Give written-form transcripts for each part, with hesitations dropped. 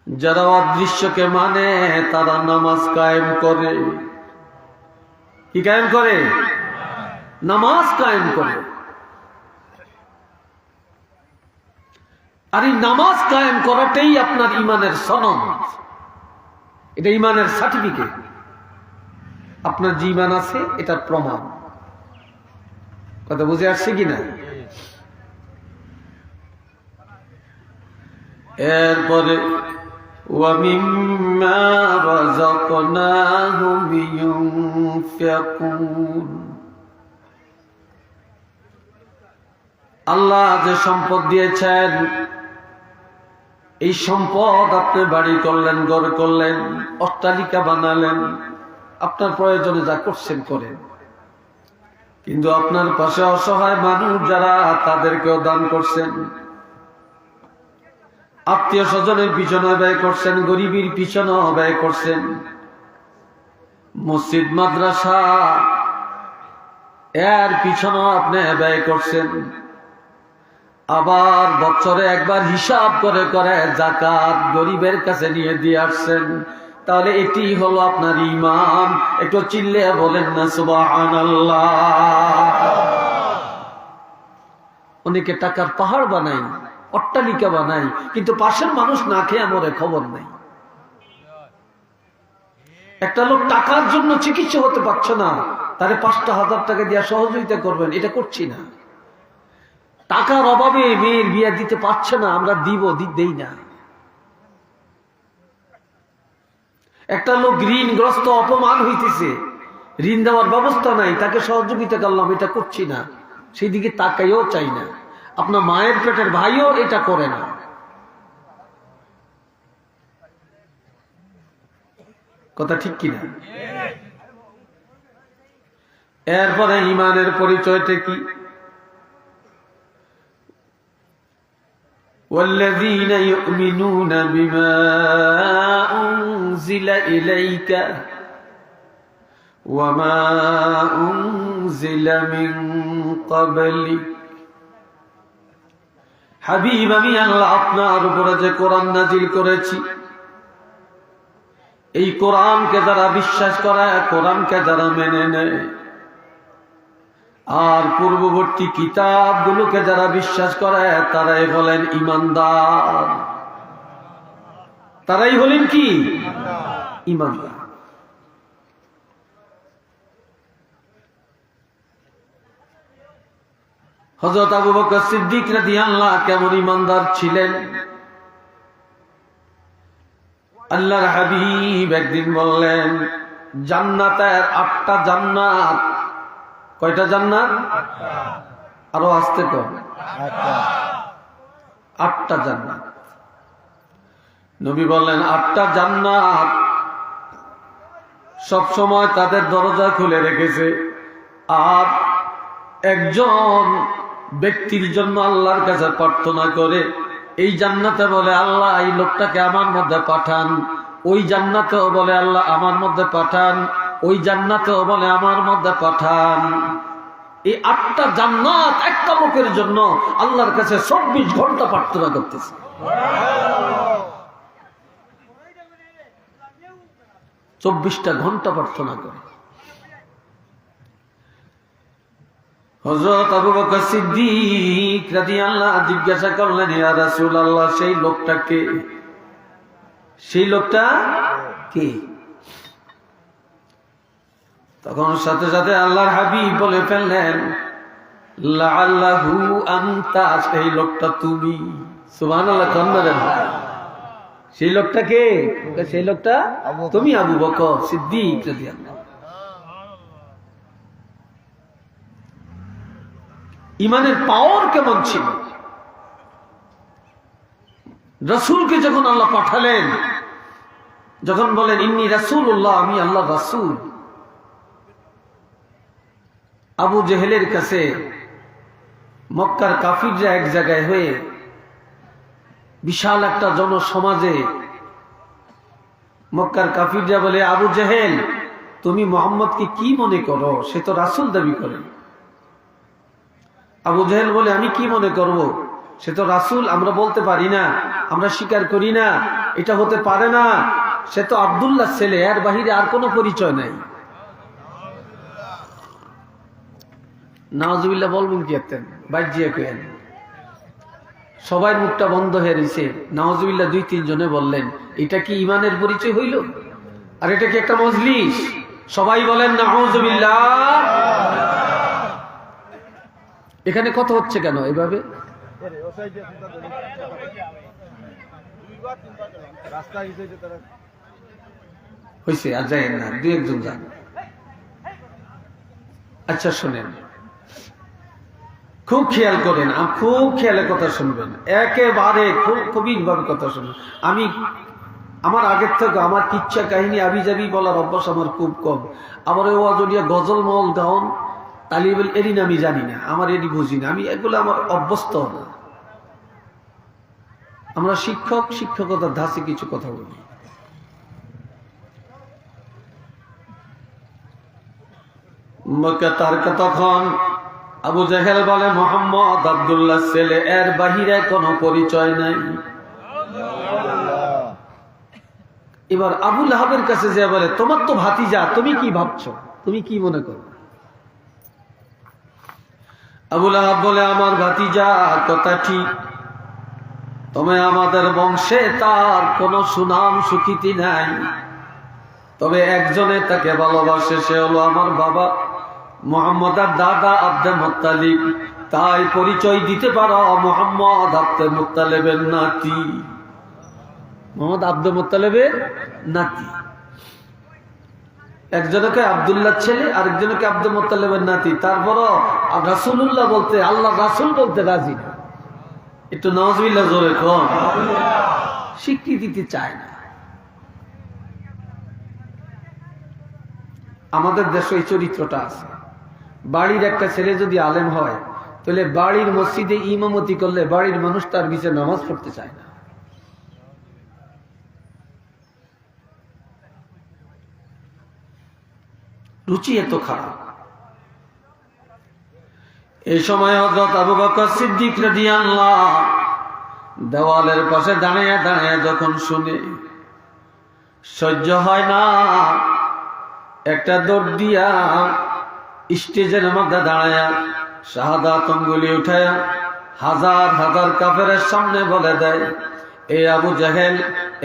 যারা অদৃশ্যকে মানে তারা নামাজ কায়েম করে। কি কায়েম করে? নামাজ কায়েম করে। আর এই নামাজ কায়েম করাটাই আপনার ইমানের সনদ, এটা ইমানের সার্টিফিকেট। আপনার যে ইমান আছে এটার প্রমাণ। কথা বুঝে আসছে কিনা? এরপরে وَمِمَّا رَزَقْنَاهُمْ يُنْفِقُونَ, আল্লাহ যে সম্পদ দিয়েছেন এই সম্পদ আপনি বাড়ি করলেন, ঘর করলেন, অট্টালিকা বানালেন, আপনার প্রয়োজনে যা করছেন করেন, কিন্তু আপনার পাশে অসহায় মানুষ যারা তাদেরকেও দান করছেন, আত্মীয় স্বজনের পিছনে ব্যয় করছেন, গরিবের পিছনে ব্যয় করছেন, মসজিদ মাদ্রাসা এর পিছনে আপনি ব্যয় করছেন, আবার বছরে একবার হিসাব করে করে যাকাত গরিবের কাছে নিয়ে দিয়ে আসছেন, তাহলে এটি হলো আপনার ঈমান। একটু চিল্লে বলেন না সুবহানাল্লাহ। অনেকে টাকার পাহাড় বানাই, অট্টালিকা বানাই, কিন্তু পাশের মানুষ না খেয়ে মরে, খবর নাই। একটা লোক টাকার জন্য চিকিৎসা হতে পারছে না, তারে 5,000 টাকা দিয়ে সহযোগিতা করবেন, এটা করছি না। টাকার অভাবে মেয়ের বিয়ে দিতে পারছে না, আমরা দেই না। একটা লোক ঋণগ্রস্ত, অপমান হইতেছে, ঋণ দেওয়ার ব্যবস্থা নাই, তাকে সহযোগিতা করলাম, এটা করছি না। সেই দিকে তাকাইও চাই না। আপনার মায়ের পেটের ভাইও এটা করে না। কথা ঠিক কিনা? এরপরে ইমানের পরিচয়টা কি? والذين يؤمنون بما أنزل إليك وما أنزل من قبلك। হাবিব, আমি আল্লাহ আপনার উপরে যে কোরআন নাজিল করেছি, এই কোরআনকে যারা বিশ্বাস করে, কোরআনকে যারা মেনে নেয়, আর পূর্ববর্তী কিতাবগুলোকে যারা বিশ্বাস করে, তারাই হলেন ঈমানদার। তারাই হলেন কি? ঈমানদার। হযরত আবু বকর সিদ্দিক রাদিয়াল্লাহু কেমন ঈমানদার ছিলেন? আল্লাহর হাবিব একদিন বললেন, জান্নাতের 8টা জান্নাত। কয়টা জান্নাত? আরো আসতে কর। 8টা জান্নাত। নবী বললেন 8টা জান্নাত সব সময় তাদের দরজা খুলে রেখেছে, আর একজন ব্যক্তির জন্য আল্লাহর কাছে প্রার্থনা করে, এই জান্নাতে বলে আল্লাহ এই লোকটাকে আমার মধ্যে পাঠান, ওই জান্নাতেও বলে আল্লাহ আমার মধ্যে পাঠান, ওই জান্নাতেও বলে আমার মধ্যে পাঠান। এই 8টা জান্নাত একটা লোকের জন্য আল্লাহর কাছে 24 ঘন্টা প্রার্থনা করতেছে। 24টা ঘন্টা প্রার্থনা করে। হযরত আবু বকর সিদ্দিক রাদিয়াল্লাহু জিজ্ঞাসা করলেন, ইয়া রাসূলুল্লাহ, সেই লোকটা কে? সেই লোকটা কে? তখন সাথে সাথে আল্লাহর হাবিব বলে ফেললেন, লাআল্লাহু আনতা, সেই লোকটা তুমি। সুবহানাল্লাহ। কন্নরেন সেই লোকটা কে? সেই লোকটা তুমি, আবু বকর সিদ্দিক রাদিয়াল্লাহু। ইমানের পাওয়ার কেমন ছিল! রাসূলকে যখন আল্লাহ পাঠালেন, যখন বলেন ইন্নী রাসূলুল্লাহ, আমি আল্লাহ রাসূল, আবু জেহেলের কাছে মক্কার কাফিররা এক জায়গায় হয়ে বিশাল একটা জনসমাজে মক্কার কাফিররা বলে, আবু জেহেল, তুমি মুহাম্মদকে কি মনে করো? সে তো রাসূল দাবি করে। আবু জেহেল বলে, আমি কি মনে করব? সে তো রাসূল, আমরা বলতে পারি না, আমরা স্বীকার করি না। এটা হতে পারে না। সে তো আব্দুল্লাহ ছেলে, এর বাহিরে আর কোনো পরিচয় নাই। নাউজুবিল্লাহ বলবেন কি এতেন বাজ্যিয়া কেন? সবাই মুখটা বন্ধ হয়ে রয়েছে। নাউজুবিল্লাহ 2-3 জনে বললেন, এটা কি ইমানের পরিচয় হইল? আর এটা কি একটা মজলিস? সবাই বলেন নাউজুবিল্লাহ। এখানে কথা হচ্ছে কেন এভাবে? হয়েছে, আর যাই না, 2-1 জন যান। আচ্ছা শোনেন, খুব খেয়াল করেন, খুব খেয়ালে কথা শুনবেন, একেবারে খুব গভীরভাবে কথা শুনবেন। আমার আগের থেকে আমার কিচ্ছা কাহিনী আবিজাবি বলার অভ্যাস আমার খুব কম। আমার ওয়াজলিয়া গজল মল গাউন তালিবেল এরই আমি জানি না, আমার এরই বুঝি না, আমি এগুলো আমার অভ্যস্ত না। আমরা শিক্ষকতার ধাঁচে কিছু কথা বলি। তখন আবু জাহেল বলে, মোহাম্মদ আব্দুল্লাহ ছেলে, এর বাহিরে কোনো পরিচয় নাই। এবার আবু লাহাবের কাছে যে বলে, তোমার তো ভাতিজা, তুমি কি ভাবছো, তুমি কি মনে করো? আবু লাহাব বলে, আমার ভাতিজা কথা ঠিক, তবে আমাদের বংশে তার কোনো সুনাম সুখ্যাতি নাই। তবে একজনে তাকে ভালোবাসে, সে হলো আমার বাবা মুহাম্মদের দাদা আব্দুল মুত্তালিব। তাই পরিচয় দিতে পারো, মুহাম্মদ আব্দুল মুত্তালিবের নাতি। মোহাম্মদ আব্দুল মুত্তালিবের নাতি। একজনকে আব্দুল্লাহ ছেলে, আরেকজনকে আব্দুল মুত্তালিবের নাতি। তারপরও রাসূলুল্লাহ বলতে, আল্লাহ রাসূল বলতে রাজি না। একটু নাউজুবিল্লাহ জোরে কোন। স্বীকৃতি দিতে চায় না। আমাদের দেশে এই চরিত্রটা আছে। বাড়ির একটা ছেলে যদি আলেম হয়, তাহলে বাড়ির মসজিদে ইমামতি করলে বাড়ির মানুষ তার পিছে নামাজ পড়তে চায় না। রুচি এত খারাপ। এই সময় হযরত আবু বকর সিদ্দিক রাদিয়াল্লাহু দেওয়ালের পাশে দাঁড়িয়ে দাঁড়িয়ে যখন শুনে সহ্য হয় না, একটা দৌড় দিয়া স্টেজের মধ্যে দাঁড়ায়া শাহাদাত আঙ্গুলি উঠায়া হাজার হাজার কাফেরের সামনে বলে দেয়, এ আবু জাহেল,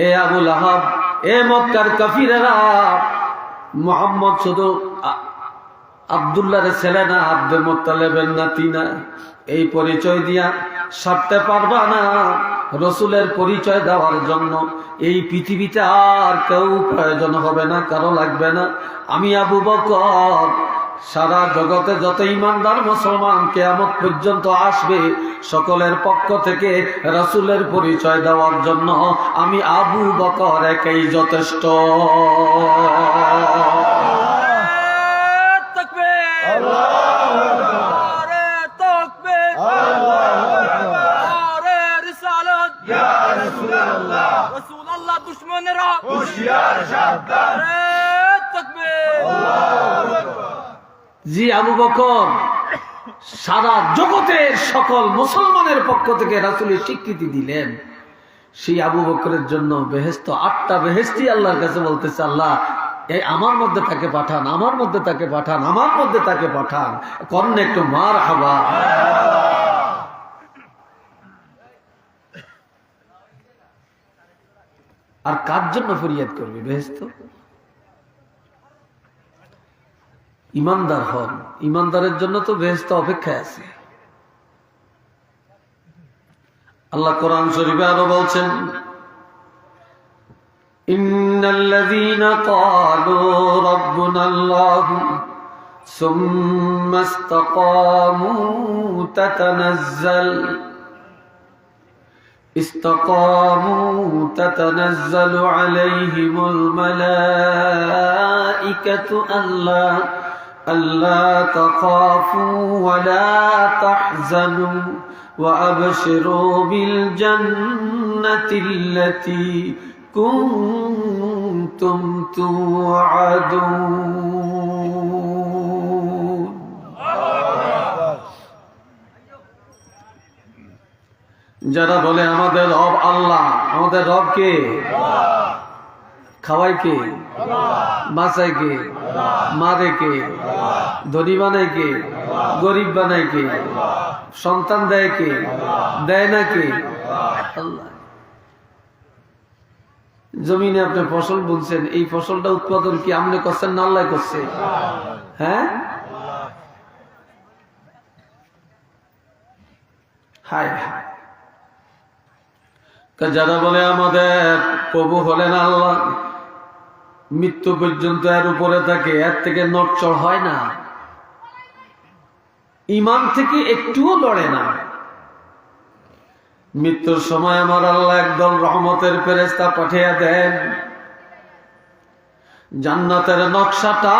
এ আবু লাহাব, এ মক্কার কাফিরেরা, মুহাম্মদ শুধু আব্দুল্লাহর ছেলে না, আব্দুল মুত্তালিবের নাতি না। এই পরিচয় দিয়া সারতে পারবা না। রসুলের পরিচয় দেওয়ার জন্য এই পৃথিবীতে আর কেউ প্রয়োজন হবে না, কারো লাগবে না। আমি আবু বকর সারা জগতে যত ইমানদার মুসলমান কিয়ামত পর্যন্ত আসবে, সকলের পক্ষ থেকে রসুলের পরিচয় দেওয়ার জন্য আমি আবু বকর একাই যথেষ্ট। জি আবু বকর সারা জগতের সকল মুসলমানের পক্ষ থেকে রাসূলের স্বীকৃতি দিলেন। সেই আবু বকরের জন্য বেহেশত 8টা বেহেশতি আল্লাহর কাছে বলতেছে, আল্লাহ এই আমার মধ্যে তাকে পাঠান, আমার মধ্যে তাকে পাঠান, আমার মধ্যে তাকে পাঠান। করেন একটু মারহাবা। আর কার জন্য ফরিয়াদ করবে বেহেশত? ইমানদার হন, ইমানদারের জন্য তো বেহেশত অপেক্ষায় আছে। আল্লাহ কোরআন শরীফে আরো বলছেন, ইন্নাল্লাযীনা ক্বালু রাব্বুনাল্লাহু সুম্মা ইসতাকামু তাতানাজ্জালু আলাইহিমুল মালাঈকাতু আল্লা তাখাফু ওয়া লা তাহজানু ওয়া আবশিরু বিল জান্নাতিল্লাতী কুনতুম তুআদুন। যারা বলে আমাদের রব আল্লাহ, আমাদের রব কে? খাওয়াই কে? বাঁচাই কে? মারে কে? ধনী বানাই কে? গরিব বানাই কে? সন্তান দেয় কে? দেয় না কে? আল্লাহ। জমিনে আপনি ফসল বুনছেন, এই ফসলটা উৎপাদন কি আপনি করছেন না আল্লাহ করছে? হ্যাঁ, হায় হায়। যারা বলে আমাদের প্রভু হলেন আল্লাহ, মৃত্যু পর্যন্ত এর উপরে থাকে, এর থেকে নড়চড় হয় না, ঈমান থেকে একটুও লড়ে না। মৃত্যুর সময় আমার আল্লাহ একদল রহমতের ফেরেশতা পাঠিয়ে দেন, জান্নাতের নকশাটা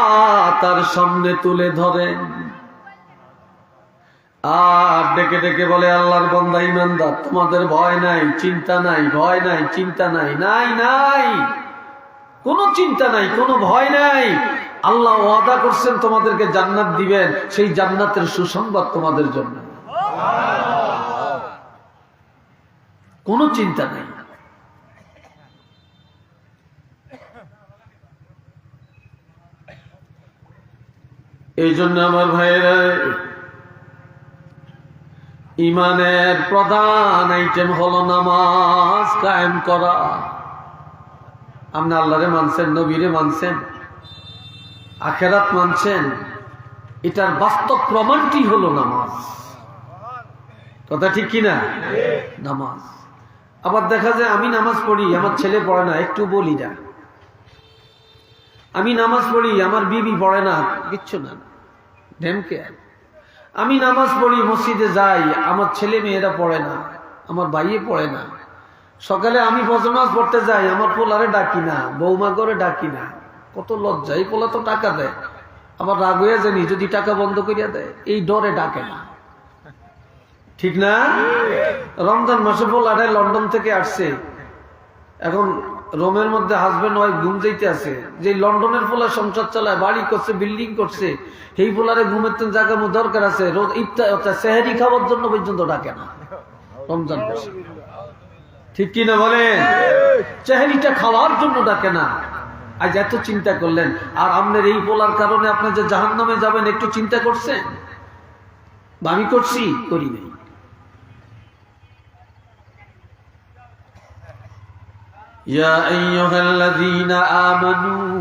তার সামনে তুলে ধরেন, আর ডেকে ডেকে বলে আল্লাহর বান্দা ঈমানদার, তোমাদের ভয় নাই, চিন্তা নাই, ভয় নাই, চিন্তা নাই, নাই নাই, কোনো চিন্তা নাই, কোনো ভয় নাই। আল্লাহ ওয়াদা করছেন তোমাদেরকে জান্নাত দিবেন, সেই জান্নাতের সুসংবাদ তোমাদের জন্য, কোনো চিন্তা নেই। এই জন্য আমার ভাইয়েরা, ইমানের প্রধান আইটেম হলো নামাজ কায়েম করা। আপনি আল্লাহরে মানছেন, নবীরে মানছেন, আখিরাত মানছেন, এটার বাস্তব প্রমাণটি হলো নামাজ। কথা ঠিক কিনা? নামাজ। আবার দেখা যায় আমি নামাজ পড়ি, আমার ছেলে পড়ে না, একটু বলি না। আমি নামাজ পড়ি, আমার বিবি পড়ে না, কিচ্ছু না, ঢেমকে। আমি নামাজ পড়ি, মসজিদে যাই, আমার ছেলে মেয়েরা পড়ে না, আমার ভাইয়ে পড়ে না। সকালে আমি ফজর নামাজ পড়তে যাই, আমার পোলারে ডাকি না, বৌমা করে ডাকি না, কত লজ্জা। এই পোলা তো টাকা দেয়, আবার রাগ হয়ে জানি যদি টাকা বন্ধ করিয়া দেয়, এই ডরে ডাকে না, ঠিক না? রমজান মাসে পোলারে লন্ডন থেকে আসছে, এখন রোমের মধ্যে হাজবেন্ড ওয়াইফ ঘুম যাইতে আছে, যে লন্ডনের পোলা সংসার চালায়, বাড়ি করছে, বিল্ডিং করছে, এই পোলারে ঘুমের তো জায়গা দরকার আছে, রোজ ইফতার সেহরি খাওয়ার জন্য পর্যন্ত ডাকে না রমজান মাসে, ঠিক কিনা বলেন? সেহরিটা খাওয়ার জন্য ডাকে না। আজ এত চিন্তা করলেন, আর আপনার এই পোলার কারণে আপনি যে জাহান্নামে যাবেন একটু চিন্তা করছেন? আমি করছি? করি নাই। يا أيها الذين آمنوا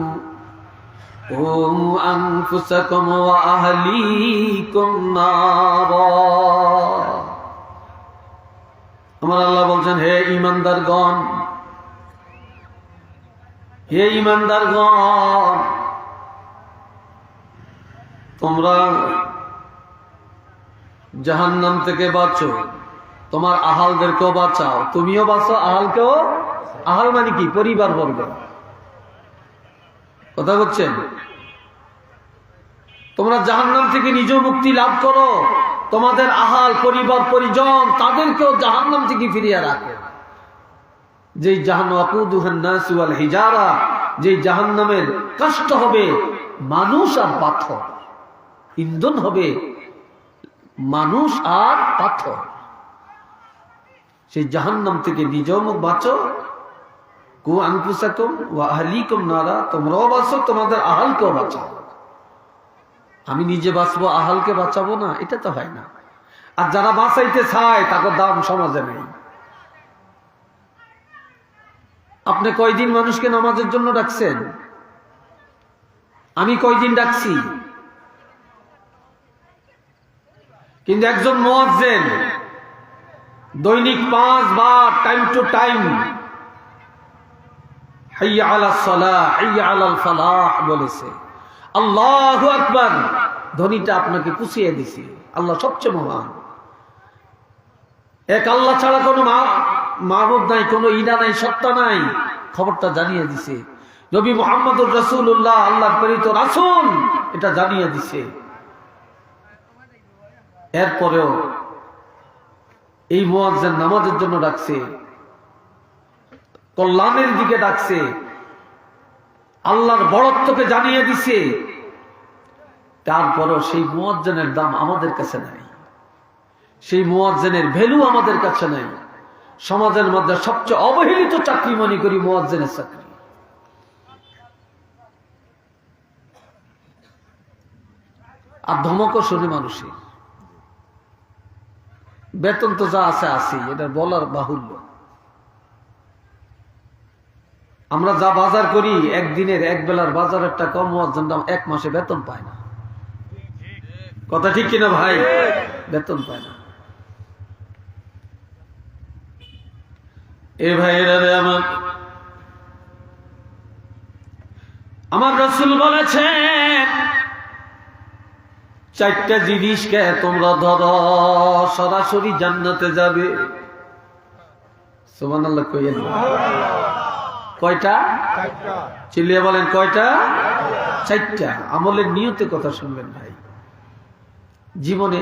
قوا أنفسكم وأهليكم نارا। আমার আল্লাহ বলছেন, হে ঈমানদারগণ, হে ঈমানদারগণ, তোমরা জাহান্নাম থেকে বাঁচো, তোমার আহালদেরকেও বাঁচাও, তুমিও বাঁচো, আহালকেও। আহাল মানে কি? পরিবার বর্গ, কথা বলছেন? তোমরা জাহান্নাম থেকে নিজেও মুক্তি লাভ করো, তোমাদের আহাল, পরিবার, পরিজন, তাদেরকেও জাহান্নাম থেকে ফিরিয়ে রাখো। যে জাহান্নাকুদুহান নাস ওয়াল হিজারা, যে জাহান্নামের কষ্ট হবে মানুষ আর পাথর, ইন্ধন হবে মানুষ আর পাথর। সেই জাহান্নাম থেকে নিজেও মুখ বাঁচো, কু আনফুসাকুম ওয়া আহলিকুম নারা, তোমরাও বাঁচো, তোমাদের আহালকেও বাঁচাও। আমি নিজে বাঁচবো, আহালকে বাঁচাবো না, এটা তো হয় না। আর যারা বাঁচাইতে চায় তাদের দাম সমাজে নেই। আপনি কয়দিন মানুষকে নামাজের জন্য ডাকছেন? আমি কয়দিন ডাকছি? কিন্তু একজন মুয়াজ্জিন দৈনিক 5 বার টাইম টু টাইম হাইয়া আলাস সালাহ, হাইয়া আলাল ফালাহ বলেছে। আল্লাহু আকবার ধ্বনিটা আপনাকে পুষিয়ে দিছে। আল্লাহ সবচেয়ে মহান, এক আল্লাহ ছাড়া কোনো মাবুদ নাই, কোনো ইলা নাই, সত্তা নাই, খবরটা জানিয়ে দিছে। নবী মুহাম্মদুর রাসূলুল্লাহ আল্লাহর প্রেরিত রাসূল, এটা জানিয়ে দিছে। এরপরেও এই মুয়াজ্জিন নামাজের জন্য ডাকছে, কল্যাণের দিকে ডাকছে, আল্লাহর বড়ত্বকে জানিয়ে দিছে। তারপরও সেই মুয়াজ্জিনের দাম আমাদের কাছে নাই, সেই মুয়াজ্জিনের ভ্যালু আমাদের কাছে নাই। সমাজের মধ্যে সবচেয়ে অবহেলিত চাকরি মনে করি মুয়াজ্জিনের চাকরি। আর ধমকও শুনি মানুষের, বেতন তো যা আছে আছেই, এটা বলার বাহুল্য। আমরা যা বাজার করি একদিনের এক বেলার বাজারের টাকা মুয়াজ্জিনরা এক মাসে বেতন পায় না। কথা ঠিক কিনা ভাই? বেতন পায় না। এ ভাইয়েরা রে আমার রাসূল বলেছেন, চারটা জিনিসকে তোমরা ধরো সরাসরি জান্নাতে যাবে। সুবহানাল্লাহ কইয়েন। কয়টা? চিল্লিয়ে বলেন কয়টা? চারটা। আমলের নিয়তে কথা শুনবেন ভাই। জীবনে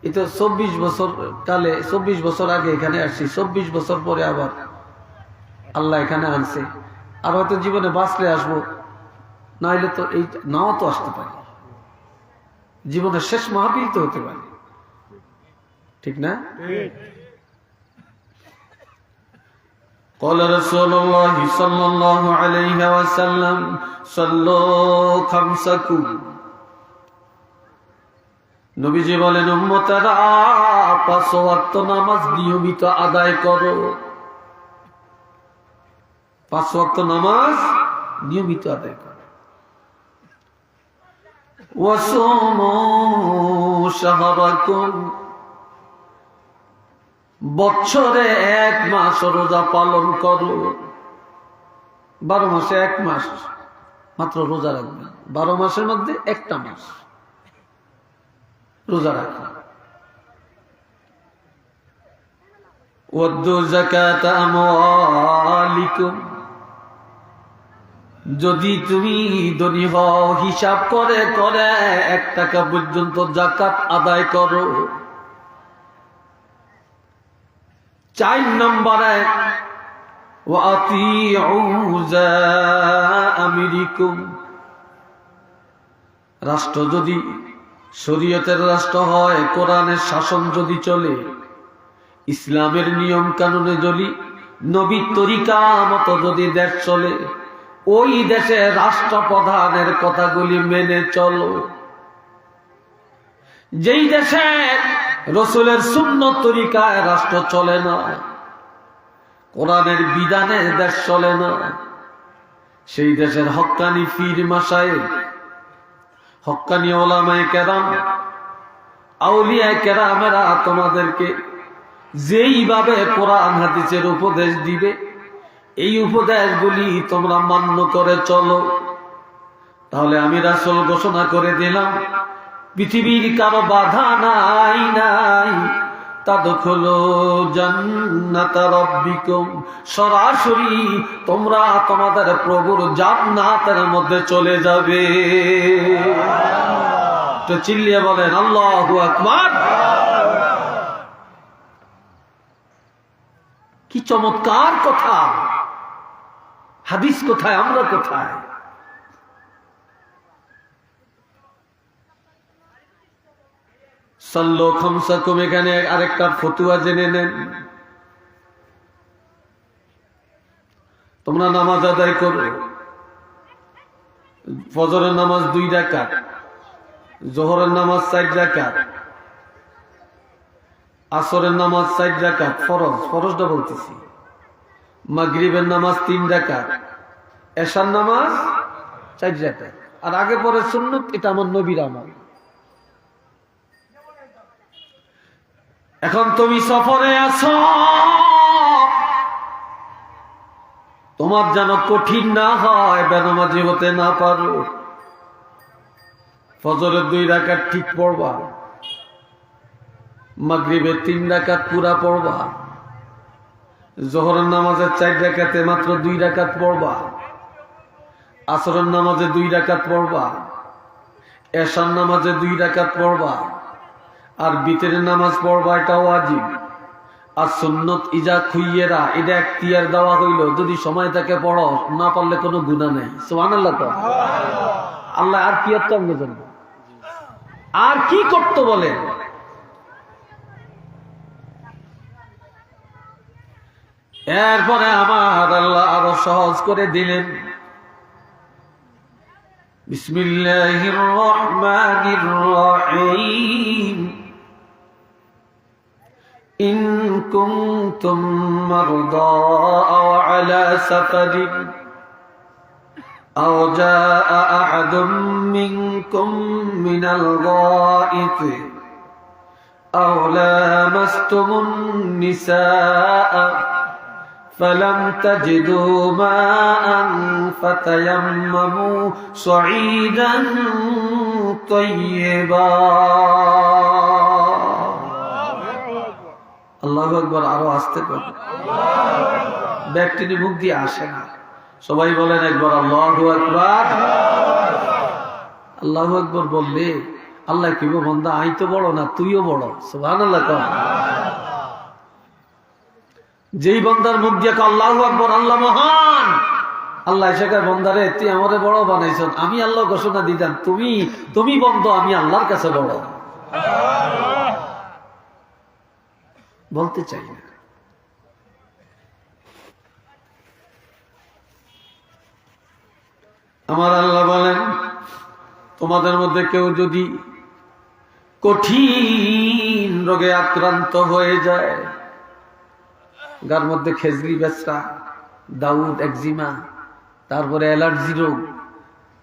এটা 24 বছর কালে, 24 বছর আগে এখানে আসছি, 24 বছর পরে আবার আল্লাহ এখানে আনছে। আর হয়তো জীবনে বাঁচলে আসবো, না হলে তো এই নাও তো আসতে পারে। জীবনের শেষ মাহফিল তো হতে পারে, ঠিক না? قال رسول الله صلى الله عليه وسلم صلوا خمسكم। নবীজি বলেন, উম্মতেরা 5 ওয়াক্ত নামাজ নিয়মিত আদায় করো। 5 ওয়াক্ত নামাজ নিয়মিত আদায় করো। ওয়াসুমু শাহরাকুম, বছরে 1 মাস রোজা পালন করো। 12 মাসে 1 মাস মাত্র রোজা রাখবেন। 12 মাসের মধ্যে একটা মাস রোজা রাখা। ওয়াদু যাকাত আমওয়ালিকুম, যদি তুমি ধনী হও হিসাব করে করে 1 টাকা পর্যন্ত যাকাত আদায় করো। 4 নম্বরে ওয়াতিউ যামিরিকুম, রাষ্ট্র যদি শরীয়তের রাষ্ট্র হয়, কোরআনের শাসন যদি চলে, ইসলামের নিয়ম কানুনে যদি নবীর তরিকা মতো যদি দেশ চলে, ওই দেশে রাষ্ট্রপ্রধানের কথাগুলি মেনে চলো। যেই দেশে রাসূলের সুন্নত তরিকায় রাষ্ট্র চলে না, কোরআনের বিধানে দেশ চলে না, সেই দেশের হক্কানি পীর মাশায়েখ, হক্কানি ওলামায়ে কেরাম, আউলিয়ায়ে কেরামেরা তোমাদেরকে যেইভাবে কোরআন হাদিসের উপদেশ দিবে, এই উপদেশগুলি তোমরা মান্য করে চলো। তাহলে আমি রাসূল ঘোষণা করে দিলাম, পৃথিবীর কারো বাধা নাই নাই, তাদখুলু জান্নাতা রাব্বিকুম, সরাসরি তোমরা তোমাদের প্রভুর জান্নাতের মধ্যে চলে যাবে। তো চিল্লিয়ে বলেন আল্লাহু আকবার। কি চমৎকার কথা! হাদিস কোথায়, আমরা কোথায়? সাল্লু খামসাকুম, এখানে আরেকটা ফতুয়া জেনে নেন। তোমরা নামাজ আদায় করো, ফজরের নামাজ 2 রাকাত, যোহরের নামাজ 4 রাকাত, আসরের নামাজ 4 রাকাত ফরজ, ফরজটা বলতেছি, মাগরিবের নামাজ 3 রাকাত, এশার নামাজ 4 রাকাত, আর আগে পরে সুন্নত। এটা আমার নবীর আমল। এখন তুমি সফরে আছো, তোমার যেন কঠিন না হয়, বেনামাজি হতে না পারো। ফজরের 2 রাকাত ঠিক পড়বা, মাগরিবের 3 রাকাত পুরা পড়বা, যোহরের নামাজের 4 রাকাতে মাত্র 2 রাকাত পড়বা, আসরের নামাজে 2 রাকাত পড়বা, এশার নামাজে 2 রাকাত পড়বা, আর বিতরের নামাজ পড়বা, এটা ওয়াজিব। আর সুন্নত ইজা খুইয়েরা, এটা এখতিয়ার দেওয়া হইল, যদি সময় থাকে পড়ো, না পারলে কোনো গুনাহ নেই। সুবহানাল্লাহ। তো আল্লাহ আর কি করতে জানবো, আর কি করতে বলে? এরপরে আমার আল্লাহ আরো সহজ করে দিলেন। বিসমিল্লাহির রহমানির রহিম। ইন কুনতুম মারদা আও আলা সাফারিন আও জাআ আহাদুম মিনকুম মিনাল গায়িতি আও লামাসতুমুন নিসাআ فلم تجدوا ماء فتيمموا صعيدا طيبا আল্লাহু আকবার। আরো আসতে পারে, ব্যক্তি মুখ দিয়ে আসে না। সবাই বলেন একবার আল্লাহু আকবার। আল্লাহু আকবার বললে আল্লাহ কি বান্দা, আই তো বড় না, তুইও বড়। সুবহানাল্লাহ। যেই বন্দার মুখ দিয়ে আল্লাহু আকবার, আল্লাহ মহান, আল্লাহ শেখার বন্দারে তুই আমারে বড় বানাইছ। আমি আল্লাহ ঘোষণা দিতাম তুমি বন্ধ, আমি আল্লাহর কাছে বড়। বলতে চাই না। আমার আল্লাহ বলেন, তোমাদের মধ্যে কেউ যদি কঠিন রোগে আক্রান্ত হয়ে যায়, গার মধ্যে খেজলি বেচরা, দাউদ, একজিমা, তারপরে অ্যালার্জি রোগ,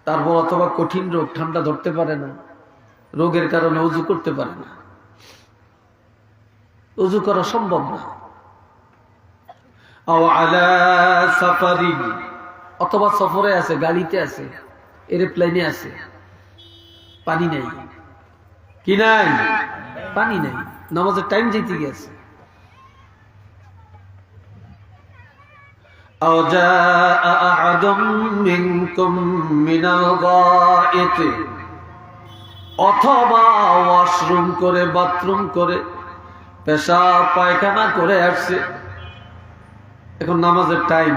তারপর অথবা কঠিন রোগ, ঠান্ডা ধরতে পারে না, রোগের কারণে উজু করতে পারে না, উজু করা সম্ভব না। আও আলা সাফারিন, অথবা সফরে আছে, গাড়িতে আছে, এরোপ্লেনে আছে, পানি নাই। কি নাই? পানি নাই, নামাজের টাইম যেতে গেছে। أو جاء أحد منكم من الغائط, অথবা ওয়াশরুম করে, বাথরুম করে, পেশাব পায়খানা করে আসছে, এখন নামাজের টাইম,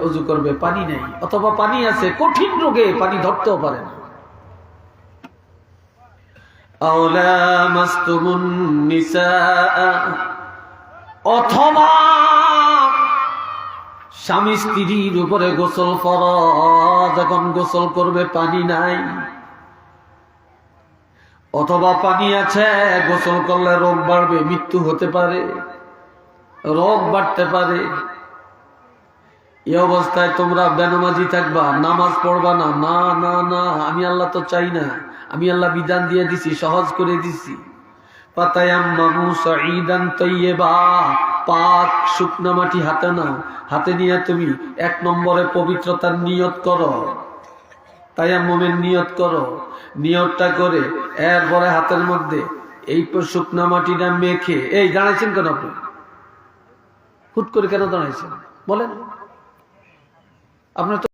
ওযু করবে, পানি নেই, অথবা পানি আছে, কঠিন রোগে পানি ধরতেও পারে না। আও লামাসতুমুন নিসাআ, অথবা স্বামী স্ত্রীর উপরে গোসল ফরজ, এখন গোসল করবে, পানি নাই, অথবা পানি আছে, গোসল করলে রোগ বাড়বে, মৃত্যু হতে পারে, রোগ বাড়তে পারে। এই অবস্থায় তোমরা বেনামাজি থাকবা, নামাজ পড়বা না? না না না, আমি আল্লাহ তো চাই না, আমি আল্লাহ বিধান দিয়ে দিছি, সহজ করে দিছি। ফাতায়াম্মামু সাঈদান তাইয়্যিবা, পাক শুকনা মাটি হাতে নাও, হাতে নিয়ে তুমি 1 নম্বরে পবিত্রতার নিয়ত করো, তায়াম্মুমের নিয়ত করো। নিয়তটা করে এরপরে হাতের মধ্যে এই শুকনা মাটিটা মেখে, এই দাঁড়াইছেন কেন আপনি? হুট করে কেন দাঁড়াইছেন বলেন? আপনার